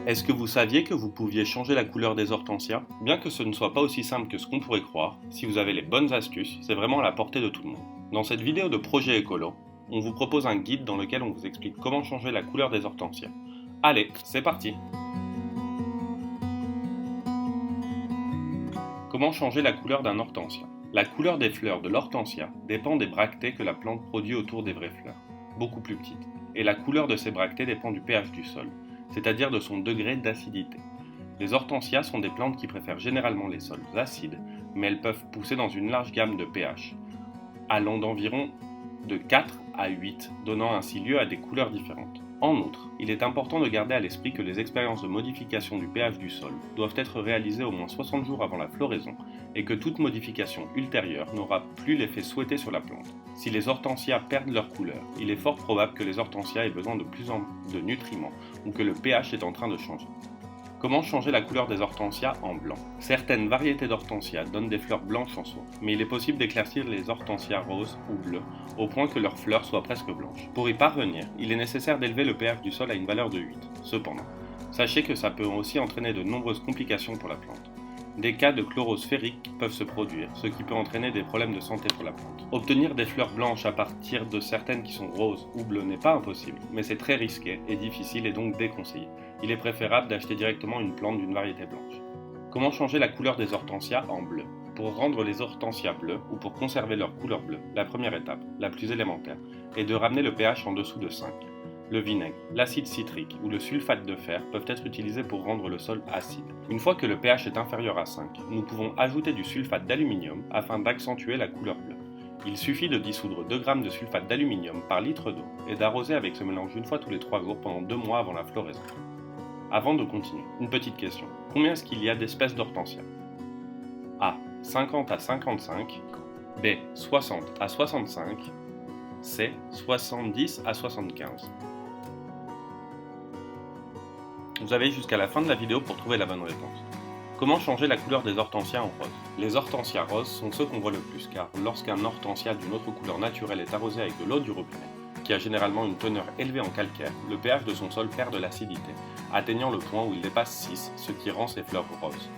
Est-ce que vous saviez que vous pouviez changer la couleur des hortensias? Bien que ce ne soit pas aussi simple que ce qu'on pourrait croire, si vous avez les bonnes astuces, c'est vraiment à la portée de tout le monde. Dans cette vidéo de Projet Écolo, on vous propose un guide dans lequel on vous explique comment changer la couleur des hortensias. Allez, c'est parti! Comment changer la couleur d'un hortensia? La couleur des fleurs de l'hortensia dépend des bractées que la plante produit autour des vraies fleurs, beaucoup plus petites, et la couleur de ces bractées dépend du pH du sol, c'est-à-dire de son degré d'acidité. Les hortensias sont des plantes qui préfèrent généralement les sols acides, mais elles peuvent pousser dans une large gamme de pH, allant d'environ de 4 à 8, donnant ainsi lieu à des couleurs différentes. En outre, il est important de garder à l'esprit que les expériences de modification du pH du sol doivent être réalisées au moins 60 jours avant la floraison et que toute modification ultérieure n'aura plus l'effet souhaité sur la plante. Si les hortensias perdent leur couleur, il est fort probable que les hortensias aient besoin de plus de nutriments ou que le pH est en train de changer. Comment changer la couleur des hortensias en blanc? Certaines variétés d'hortensias donnent des fleurs blanches en soi, mais il est possible d'éclaircir les hortensias roses ou bleues au point que leurs fleurs soient presque blanches. Pour y parvenir, il est nécessaire d'élever le pH du sol à une valeur de 8. Cependant, sachez que ça peut aussi entraîner de nombreuses complications pour la plante. Des cas de chlorose ferrique peuvent se produire, ce qui peut entraîner des problèmes de santé pour la plante. Obtenir des fleurs blanches à partir de certaines qui sont roses ou bleues n'est pas impossible, mais c'est très risqué et difficile et donc déconseillé. Il est préférable d'acheter directement une plante d'une variété blanche. Comment changer la couleur des hortensias en bleu? Pour rendre les hortensias bleues ou pour conserver leur couleur bleue, la première étape, la plus élémentaire, est de ramener le pH en dessous de 5. Le vinaigre, l'acide citrique ou le sulfate de fer peuvent être utilisés pour rendre le sol acide. Une fois que le pH est inférieur à 5, nous pouvons ajouter du sulfate d'aluminium afin d'accentuer la couleur bleue. Il suffit de dissoudre 2 g de sulfate d'aluminium par litre d'eau et d'arroser avec ce mélange une fois tous les 3 jours pendant 2 mois avant la floraison. Avant de continuer, une petite question. Combien est-ce qu'il y a d'espèces d'hortensias? A. 50 à 55. B. 60 à 65. C. 70 à 75. Vous avez jusqu'à la fin de la vidéo pour trouver la bonne réponse. Comment changer la couleur des hortensias en rose? Les hortensias roses sont ceux qu'on voit le plus car lorsqu'un hortensia d'une autre couleur naturelle est arrosé avec de l'eau du robinet, qui a généralement une teneur élevée en calcaire, le pH de son sol perd de l'acidité, atteignant le point où il dépasse 6, ce qui rend ses fleurs roses.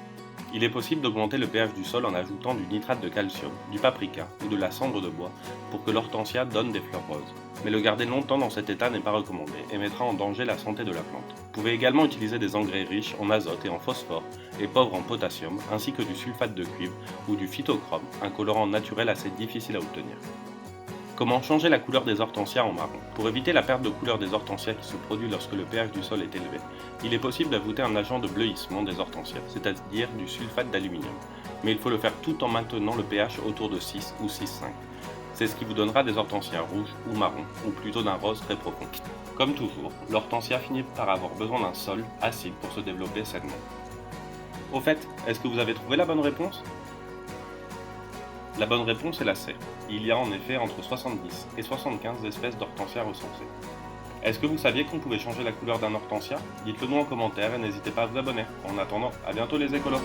Il est possible d'augmenter le pH du sol en ajoutant du nitrate de calcium, du paprika ou de la cendre de bois pour que l'hortensia donne des fleurs roses. Mais le garder longtemps dans cet état n'est pas recommandé et mettra en danger la santé de la plante. Vous pouvez également utiliser des engrais riches en azote et en phosphore et pauvres en potassium, ainsi que du sulfate de cuivre ou du phytochrome, un colorant naturel assez difficile à obtenir. Comment changer la couleur des hortensias en marron? Pour éviter la perte de couleur des hortensias qui se produit lorsque le pH du sol est élevé, il est possible d'ajouter un agent de bleuissement des hortensias, c'est-à-dire du sulfate d'aluminium. Mais il faut le faire tout en maintenant le pH autour de 6 ou 6,5. C'est ce qui vous donnera des hortensias rouges ou marron, ou plutôt d'un rose très profond. Comme toujours, l'hortensia finit par avoir besoin d'un sol acide pour se développer sainement. Au fait, est-ce que vous avez trouvé la bonne réponse? La bonne réponse est la C. Il y a en effet entre 70 et 75 espèces d'hortensias recensées. Est-ce que vous saviez qu'on pouvait changer la couleur d'un hortensia? Dites-le nous en commentaire et n'hésitez pas à vous abonner. En attendant, à bientôt les écolos!